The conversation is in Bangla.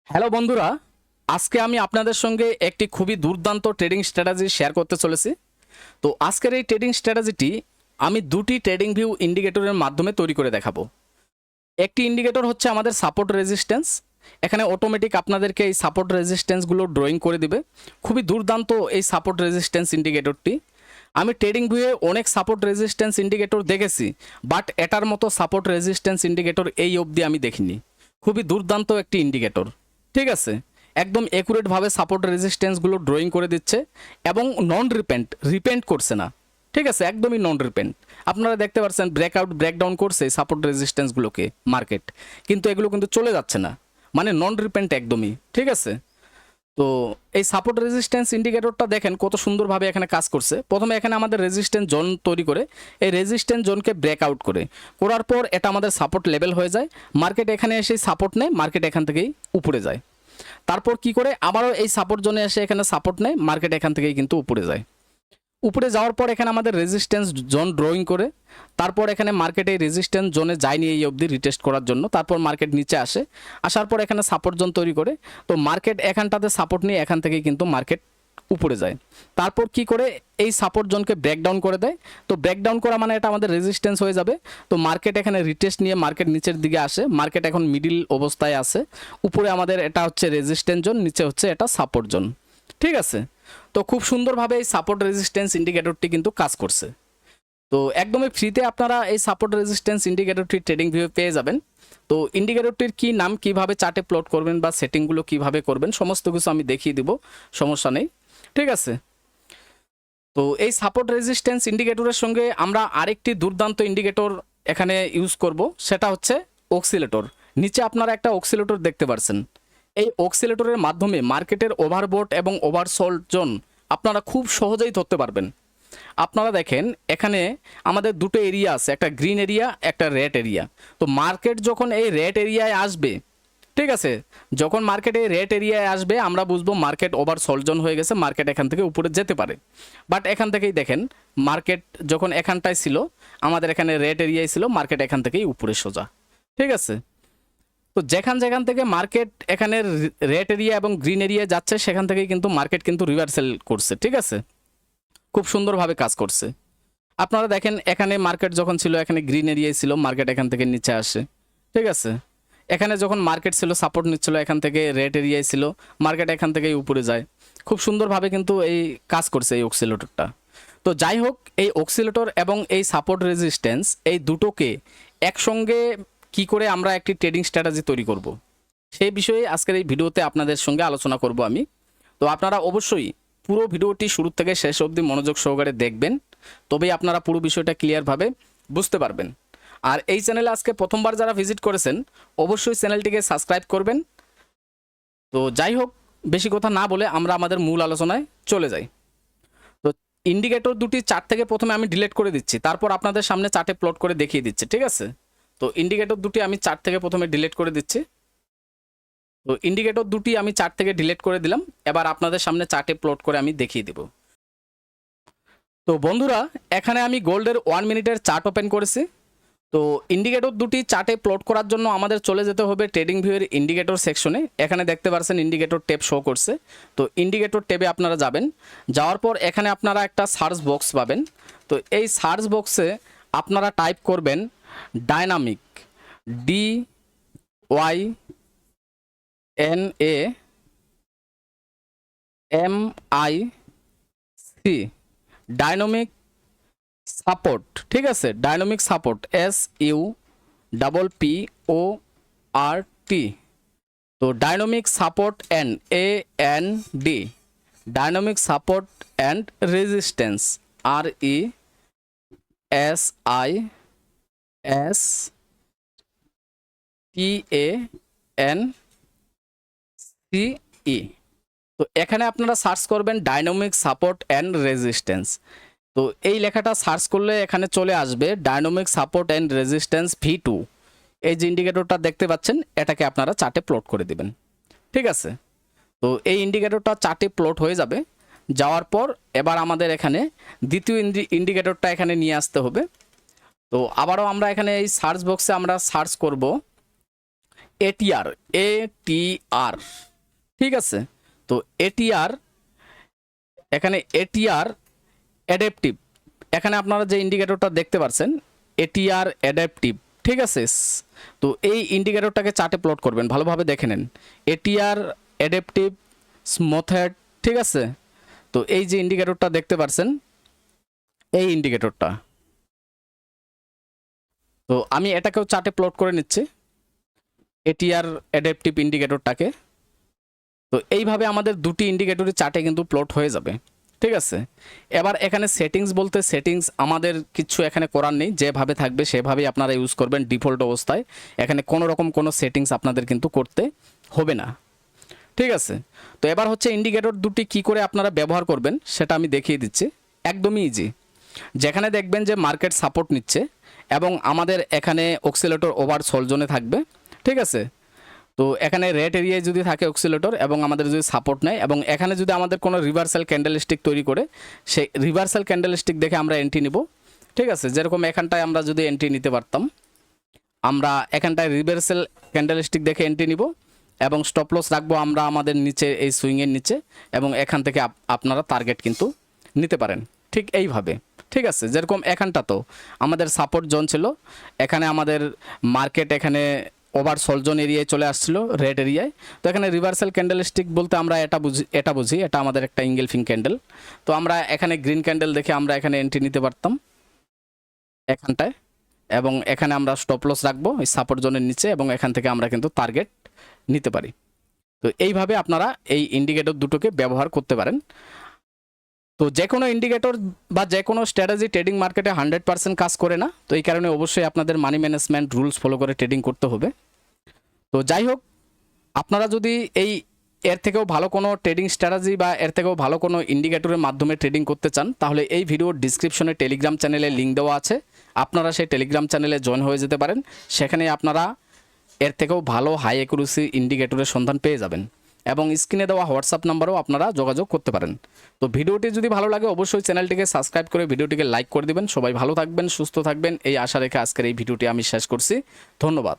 হ্যালো বন্ধুরা, আজকে আমি আপনাদের সঙ্গে একটি খুবই দুর্দান্ত ট্রেডিং স্ট্র্যাটেজি শেয়ার করতে চলেছি। তো আজকের এই ট্রেডিং স্ট্র্যাটেজিটি আমি দুটি ট্রেডিং ভিউ ইন্ডিকেটরের মাধ্যমে তৈরি করে দেখাবো। একটি ইন্ডিকেটর হচ্ছে আমাদের সাপোর্ট রেজিস্ট্যান্স। এখানে অটোমেটিক আপনাদেরকে এই সাপোর্ট রেজিস্ট্যান্সগুলো ড্রয়িং করে দিবে। খুবই দুর্দান্ত এই সাপোর্ট রেজিস্ট্যান্স ইন্ডিকেটরটি। আমি ট্রেডিং ভিউয়ে অনেক সাপোর্ট রেজিস্ট্যান্স ইন্ডিকেটর দেখেছি, বাট এটার মতো সাপোর্ট রেজিস্ট্যান্স ইন্ডিকেটর এই অবধি আমি দেখিনি। খুবই দুর্দান্ত একটি ইন্ডিকেটর, ঠিক আছে। একদম অ্যাকুরেটভাবে সাপোর্ট রেজিস্ট্যান্সগুলো ড্রয়িং করে দিচ্ছে এবং নন রিপেন্ট করছে না, ঠিক আছে, একদমই নন রিপেন্ট। আপনারা দেখতে পাচ্ছেন ব্রেকআউট ব্রেকডাউন করছে সাপোর্ট রেজিস্ট্যান্সগুলোকে মার্কেট, কিন্তু এগুলো কিন্তু চলে যাচ্ছে না, মানে নন রিপেন্ট একদমই, ঠিক আছে। তো এই সাপোর্ট রেজিস্ট্যান্স ইন্ডিকেটরটা দেখেন কত সুন্দরভাবে এখানে কাজ করছে। প্রথমে এখানে আমাদের রেজিস্ট্যান্স জোন তৈরি করে এই রেজিস্ট্যান্স জোনকে ব্রেকআউট করার পর এটা আমাদের সাপোর্ট লেভেল হয়ে যায়। মার্কেট এখানে এসে সাপোর্ট নেয়, মার্কেট এখান থেকেই উপরে যায়। তারপর কি করে আবারও এই সাপোর্ট জোনে এসে এখানে সাপোর্ট নেয়, মার্কেট এখান থেকেই কিন্তু উপরে যায়। উপরে যাওয়ার পর এখানে আমাদের রেজিস্ট্যান্স জোন ড্রয়িং করে তারপর এখানে মার্কেটে রেজিস্ট্যান্স জোনে যায়নি এই অবধি রিটেস্ট করার জন্য, তারপর মার্কেট নিচে আসে, আসার পর এখানে সাপোর্ট জোন তৈরি করে। তো মার্কেট এখানটাতে সাপোর্ট নিয়ে এখান থেকেই কিন্তু মার্কেট উপরে যায়। তারপর কি করে এই সাপোর্ট জোনকে ব্রেকডাউন করে দেয়। তো ব্রেকডাউন করা মানে এটা আমাদের রেজিস্ট্যান্স হয়ে যাবে। তো মার্কেট এখানে রিটেস্ট নিয়ে মার্কেট নিচের দিকে আসে, মার্কেট এখন মিডিল অবস্থায় আছে। উপরে আমাদের এটা হচ্ছে রেজিস্ট্যান্স জোন, নিচে হচ্ছে এটা সাপোর্ট জোন, ঠিক আছে। তো খুব সুন্দরভাবে এই সাপোর্ট রেজিস্ট্যান্স ইন্ডিকেটরটি কিন্তু কাজ করছে। তো একদমই ফ্রিতে আপনারা এই সাপোর্ট রেজিস্ট্যান্স ইন্ডিকেটরটি ট্রেডিং ভিউ পেয়ে যাবেন। তো ইন্ডিকেটরটির কি নাম, কিভাবে চার্টে প্লট করবেন বা সেটিংগুলো কিভাবে করবেন, সমস্ত কিছু আমি দেখিয়ে দিব, সমস্যা নেই, ঠিক আছে। তো এই সাপোর্ট রেজিস্ট্যান্স ইন্ডিকেটরের সঙ্গে আমরা আরেকটি দুর্দান্ত ইন্ডিকেটর এখানে ইউজ করব, সেটা হচ্ছে অক্সিলেটর। নিচে আপনারা একটা অক্সিলেটর দেখতে পাচ্ছেন। এই অক্সিলেটরের মাধ্যমে মার্কেটের ওভারবোট এবং ওভারসোল্ড জোন আপনারা খুব সহজেই ধরতে পারবেন। আপনারা দেখেন এখানে আমাদের দুটো এরিয়া আছে, একটা গ্রিন এরিয়া, একটা রেড এরিয়া। তো মার্কেট যখন এই রেড এরিয়ায় আসবে, ঠিক আছে, যখন মার্কেটে রেড এরিয়ায় আসবে আমরা বুঝবো মার্কেট ওভারসোল্ড জোন হয়ে গেছে, মার্কেট এখান থেকে উপরে যেতে পারে। বাট এখান থেকেই দেখেন মার্কেট যখন এখানটায় ছিল, আমাদের এখানে রেড এরিয়ায় ছিল, মার্কেট এখান থেকেই উপরে সোজা, ঠিক আছে। তো যেখান থেকে মার্কেট এখানে রেড এরিয়া এবং গ্রিন এরিয়া যাচ্ছে, সেখান থেকেই কিন্তু মার্কেট কিন্তু রিভার্সাল করছে, ঠিক আছে, খুব সুন্দরভাবে কাজ করছে। আপনারা দেখেন এখানে মার্কেট যখন ছিল এখানে গ্রিন এরিয়ায় ছিল, মার্কেট এখান থেকে নিচে আসে, ঠিক আছে। এখানে যখন মার্কেট ছিল সাপোর্ট নিচ্ছিল, এখান থেকে রেড এরিয়ায় ছিল, মার্কেট এখান থেকেই উপরে যায়। খুব সুন্দরভাবে কিন্তু এই কাজ করছে এই অক্সিলেটরটা। তো যাই হোক, এই অক্সিলেটর এবং এই সাপোর্ট রেজিস্ট্যান্স এই দুটোকে একসঙ্গে কি করে আমরা একটি ট্রেডিং স্ট্র্যাটেজি তৈরি করব, সেই বিষয়ে আজকের এই ভিডিওতে আপনাদের সঙ্গে আলোচনা করব আমি। তো আপনারা অবশ্যই পুরো ভিডিওটি শুরু থেকে শেষ অবধি মনোযোগ সহকারে দেখবেন, তবেই আপনারা পুরো বিষয়টা ক্লিয়ারভাবে বুঝতে পারবেন। আর এই চ্যানেলে আজকে প্রথমবার যারা ভিজিট করেছেন অবশ্যই চ্যানেলটিকে সাবস্ক্রাইব করবেন। তো যাই হোক, বেশি কথা না বলে আমরা আমাদের মূল আলোচনায় চলে যাই। তো ইন্ডিকেটর দুটি চার্ট থেকে প্রথমে আমি ডিলিট করে দিচ্ছি, তারপর আপনাদের সামনে চার্টে প্লট করে দেখিয়ে দিচ্ছি, ঠিক আছে। তো ইন্ডিকেটর দুটি আমি চার্ট থেকে প্রথমে ডিলিট করে দিচ্ছি। তো ইন্ডিকেটর দুটি আমি চার্ট থেকে ডিলিট করে দিলাম, এবার আপনাদের সামনে চার্টে প্লট করে আমি দেখিয়ে দেব। তো বন্ধুরা, এখানে আমি গোল্ডের 1 মিনিটের চার্ট ওপেন করেছি। তো ইন্ডিকেটর দুটি চার্টে প্লট করার জন্য আমাদের চলে যেতে হবে ট্রেডিং ভিউয়ের ইন্ডিকেটর সেকশনে। এখানে দেখতে পাচ্ছেন ইন্ডিকেটর ট্যাব শো করছে। তো ইন্ডিকেটর ট্যাবে আপনারা যাবেন, যাওয়ার পর এখানে আপনারা একটা সার্চ বক্স পাবেন। তো এই সার্চ বক্সে আপনারা টাইপ করবেন ডায়নামিক, DYNAMIC, ডায়নামিক সাপোর্ট, ঠিক আছে, ডায়নামিক সাপোর্ট SUPPORT। তো dynamic support AND, dynamic support and resistance RESISTANCE। তো এখানে আপনারা সার্চ করবেন ডায়নামিক সাপোর্ট অ্যান্ড রেজিস্ট্যান্স। তো এই লেখাটা সার্চ করলে এখানে চলে আসবে dynamic support and resistance V2। এই যে ইন্ডিকেটরটা দেখতে পাচ্ছেন, এটাকে আপনারা চার্টে প্লট করে দিবেন, ঠিক আছে। তো এই ইন্ডিকেটরটা চার্টে প্লট হয়ে যাবে। যাওয়ার পর এবার আমাদের এখানে দ্বিতীয় ইন্ডিকেটরটা এখানে নিয়ে আসতে হবে। তো আবারও আমরা এখানে এই সার্চ বক্সে আমরা সার্চ করব এটিআর, এটিআর, ঠিক আছে। তো এটিআর, এখানে এটিআর অ্যাডাপটিভ, এখানে আপনারা যে ইন্ডিকেটরটা দেখতে পাচ্ছেন এটিআর অ্যাডাপটিভ, ঠিক আছে। তো এই ইন্ডিকেটরটাকে চার্টে প্লট করবেন, ভালোভাবে দেখে নেন। এটিআর অ্যাডাপটিভ স্মথেড, ঠিক আছে। তো এই যে ইন্ডিকেটরটা দেখতে পাচ্ছেন, এই ইন্ডিকেটরটা, তো আমি এটাকেও চার্টে প্লট করে নিচ্ছি, এটিআর অ্যাডাপটিভ ইন্ডিকেটরটাকে। তো এইভাবে আমাদের দুটি ইন্ডিকেটরের চার্টে কিন্তু প্লট হয়ে যাবে, ঠিক আছে। এবার এখানে সেটিংস বলতে সেটিংস আমাদের কিছু এখানে করার নেই, যেভাবে থাকবে সেভাবেই আপনারা ইউজ করবেন ডিফল্ট অবস্থায়। এখানে কোনো রকম কোনো সেটিংস আপনাদের কিন্তু করতে হবে না, ঠিক আছে। তো এবার হচ্ছে ইন্ডিকেটর দুটি কি করে আপনারা ব্যবহার করবেন সেটা আমি দেখিয়ে দিচ্ছি, একদমই ইজি। যেখানে দেখবেন যে মার্কেট সাপোর্ট নিচ্ছে এবং আমাদের এখানে অক্সিলেটর ওভার সোল জোনে থাকবে, ঠিক আছে। তো এখানে রেড এরিয়ায় যদি থাকে অক্সিলেটর এবং আমাদের যদি সাপোর্ট নেয় এবং এখানে যদি আমাদের কোনো রিভার্সাল ক্যান্ডেলস্টিক তৈরি করে, সেই রিভার্সাল ক্যান্ডেলস্টিক দেখে আমরা এন্ট্রি নিব, ঠিক আছে। যেরকম এখানটায় আমরা যদি এন্ট্রি নিতে পারতাম, আমরা এখানটায় রিভার্সাল ক্যান্ডেলস্টিক দেখে এন্ট্রি নিব এবং স্টপ লস রাখবো আমরা আমাদের নিচে, এই সুইংয়ের নিচে, এবং এখান থেকে আপনারা টার্গেট কিন্তু নিতে পারেন, ঠিক এইভাবে, ঠিক আছে। যেরকম এখানটা তো আমাদের সাপোর্ট জোন ছিল, এখানে আমাদের মার্কেট এখানে ওভার সোল জোন এরিয়ায় চলে আসছিল রেড এরিয়ায়। তো এখানে রিভার্সাল ক্যান্ডেলস্টিক বলতে আমরা এটা বুঝি এটা আমাদের একটা ইঙ্গেলফিং ক্যান্ডেল। তো আমরা এখানে গ্রিন ক্যান্ডেল দেখে আমরা এখানে এন্ট্রি নিতে পারতাম এখানটায়, এবং এখানে আমরা স্টপ লস রাখবো এই সাপোর্ট জোনের নিচে, এবং এখান থেকে আমরা কিন্তু টার্গেট নিতে পারি। তো এইভাবে আপনারা এই ইন্ডিকেটর দুটোকে ব্যবহার করতে পারেন। তো যে কোনো ইন্ডিকেটর বা যে কোনো স্ট্র্যাটেজি ট্রেডিং মার্কেটে 100% কাজ করে না, তো এই কারণে অবশ্যই আপনাদের মানি ম্যানেজমেন্ট রুলস ফলো করে ট্রেডিং করতে হবে। তো যাই হোক, আপনারা যদি এর থেকেও ভালো কোনো ট্রেডিং স্ট্র্যাটেজি বা এর থেকেও ভালো কোনো ইন্ডিকেটরের মাধ্যমে ট্রেডিং করতে চান, তাহলে এই ভিডিওর ডিসক্রিপশনে টেলিগ্রাম চ্যানেলে লিঙ্ক দেওয়া আছে, আপনারা সেই টেলিগ্রাম চ্যানেলে জয়েন হয়ে যেতে পারেন। সেখানে আপনারা এর থেকেও ভালো হাই অ্যাকুরেসি ইন্ডিকেটরের সন্ধান পেয়ে যাবেন, এবং স্ক্রিনে দেওয়া হোয়াটসঅ্যাপ নাম্বারেও আপনারা যোগাযোগ করতে পারেন। তো ভিডিওটি যদি ভালো লাগে অবশ্যই চ্যানেলটিকে সাবস্ক্রাইব করে ভিডিওটিকে লাইক করে দিবেন। সবাই ভালো থাকবেন, সুস্থ থাকবেন, এই আশা রেখে আজকের এই ভিডিওটি আমি শেষ করছি। ধন্যবাদ।